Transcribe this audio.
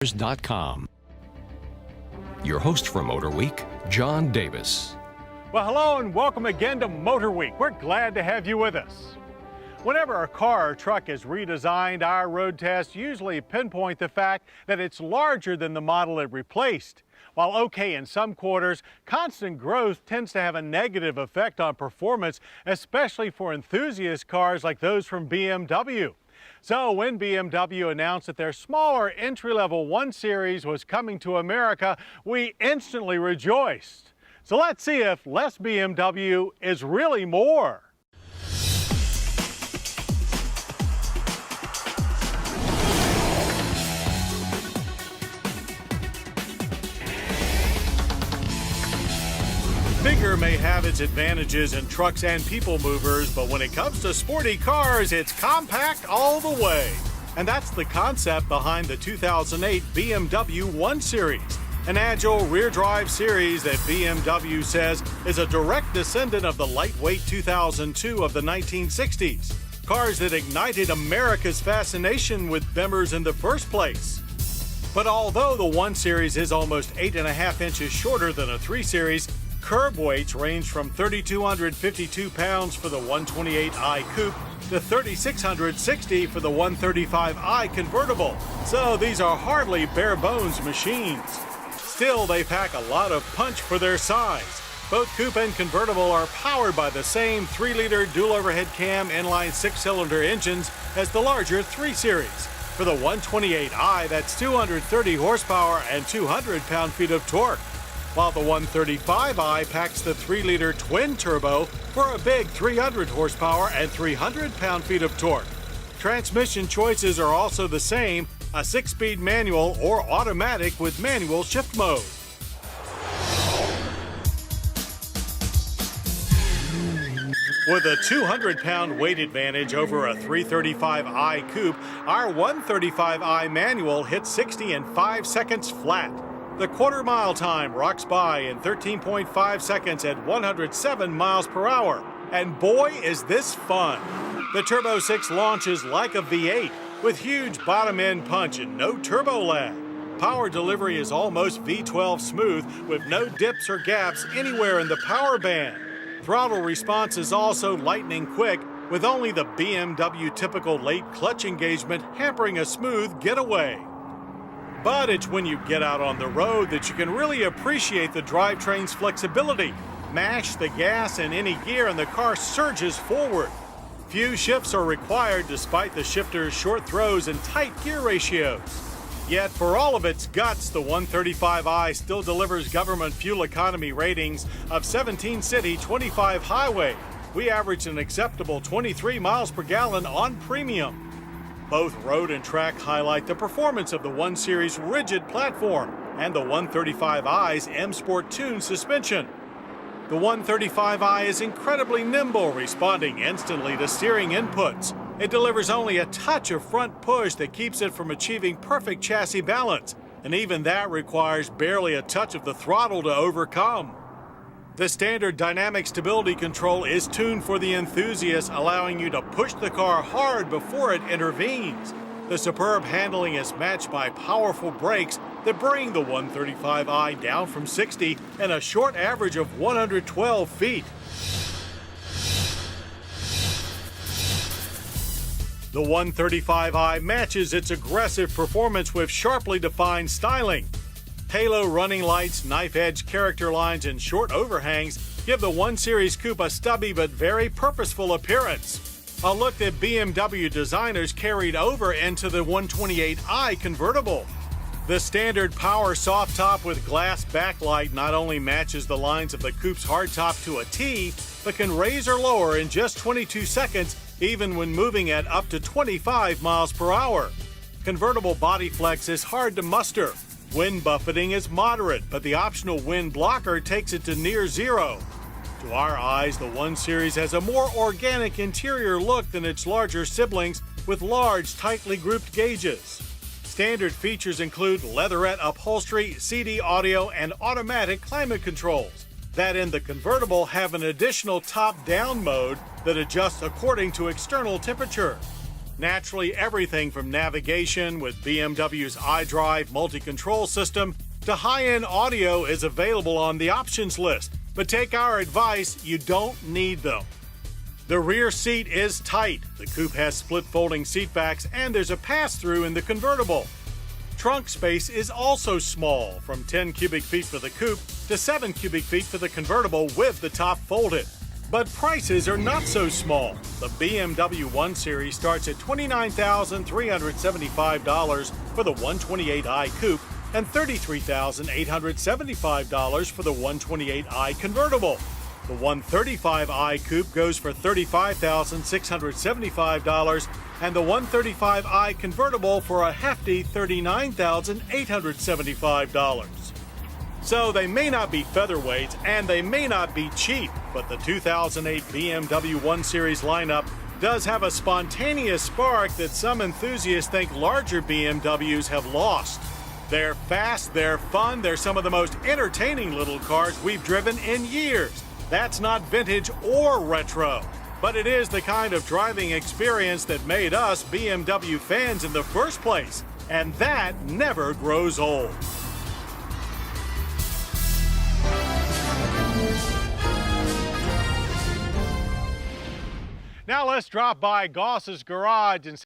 Motorweek.com. Your host for Motorweek, John Davis. Well, hello and welcome again to Motorweek. We're glad to have you with us. Whenever a car or truck is redesigned, our road tests usually pinpoint the fact that it's larger than the model it replaced. While okay in some quarters, constant growth tends to have a negative effect on performance, especially for enthusiast cars like those from BMW. So when BMW announced that their smaller entry-level 1 Series was coming to America, we instantly rejoiced. So let's see if less BMW is really more. Bigger may have its advantages in trucks and people movers, but when it comes to sporty cars, it's compact all the way. And that's the concept behind the 2008 BMW 1 Series, an agile rear-drive series that BMW says is a direct descendant of the lightweight 2002 of the 1960s, cars that ignited America's fascination with Bemmers in the first place. But although the 1 Series is almost 8.5 inches shorter than a 3 Series, curb weights range from 3,252 pounds for the 128i Coupe to 3,660 for the 135i convertible. So these are hardly bare-bones machines. Still, they pack a lot of punch for their size. Both coupe and convertible are powered by the same 3-liter dual overhead cam inline 6-cylinder engines as the larger 3 Series. For the 128i, that's 230 horsepower and 200 pound-feet of torque, while the 135i packs the 3-liter twin-turbo for a big 300 horsepower and 300 pound-feet of torque. Transmission choices are also the same, a 6-speed manual or automatic with manual shift mode. With a 200-pound weight advantage over a 335i Coupe, our 135i manual hits 60 in 5 seconds flat. The quarter-mile time rocks by in 13.5 seconds at 107 miles per hour. And boy, is this fun! The Turbo 6 launches like a V8 with huge bottom-end punch and no turbo lag. Power delivery is almost V12 smooth with no dips or gaps anywhere in the power band. Throttle response is also lightning quick, with only the BMW typical late clutch engagement hampering a smooth getaway. But it's when you get out on the road that you can really appreciate the drivetrain's flexibility. Mash the gas in any gear and the car surges forward. Few shifts are required despite the shifter's short throws and tight gear ratios. Yet for all of its guts, the 135i still delivers government fuel economy ratings of 17 city, 25 highway. We average an acceptable 23 miles per gallon on premium. Both road and track highlight the performance of the 1 Series rigid platform and the 135i's M Sport Tune suspension. The 135i is incredibly nimble, responding instantly to steering inputs. It delivers only a touch of front push that keeps it from achieving perfect chassis balance, and even that requires barely a touch of the throttle to overcome. The standard dynamic stability control is tuned for the enthusiast, allowing you to push the car hard before it intervenes. The superb handling is matched by powerful brakes that bring the 135i down from 60 in a short average of 112 feet. The 135i matches its aggressive performance with sharply defined styling. Halo running lights, knife-edge character lines, and short overhangs give the 1 Series Coupe a stubby but very purposeful appearance. A look that BMW designers carried over into the 128i convertible. The standard power soft top with glass backlight not only matches the lines of the Coupe's hardtop to a T, but can raise or lower in just 22 seconds, even when moving at up to 25 miles per hour. Convertible body flex is hard to muster. Wind buffeting is moderate, but the optional wind blocker takes it to near zero. To our eyes, the 1 Series has a more organic interior look than its larger siblings with large, tightly grouped gauges. Standard features include leatherette upholstery, CD audio, and automatic climate controls. That in the convertible have an additional top-down mode that adjusts according to external temperature. Naturally, everything from navigation with BMW's iDrive multi-control system to high-end audio is available on the options list. But take our advice, you don't need them. The rear seat is tight. The coupe has split folding seat backs and there's a pass-through in the convertible. Trunk space is also small, from 10 cubic feet for the coupe to 7 cubic feet for the convertible with the top folded. But prices are not so small. The BMW 1 Series starts at $29,375 for the 128i coupe and $33,875 for the 128i convertible. The 135i coupe goes for $35,675 and the 135i convertible for a hefty $39,875. So they may not be featherweights and they may not be cheap, but the 2008 BMW 1 Series lineup does have a spontaneous spark that some enthusiasts think larger BMWs have lost. They're fast, they're fun, they're some of the most entertaining little cars we've driven in years. That's not vintage or retro, but it is the kind of driving experience that made us BMW fans in the first place, and that never grows old. Now let's drop by Goss's Garage and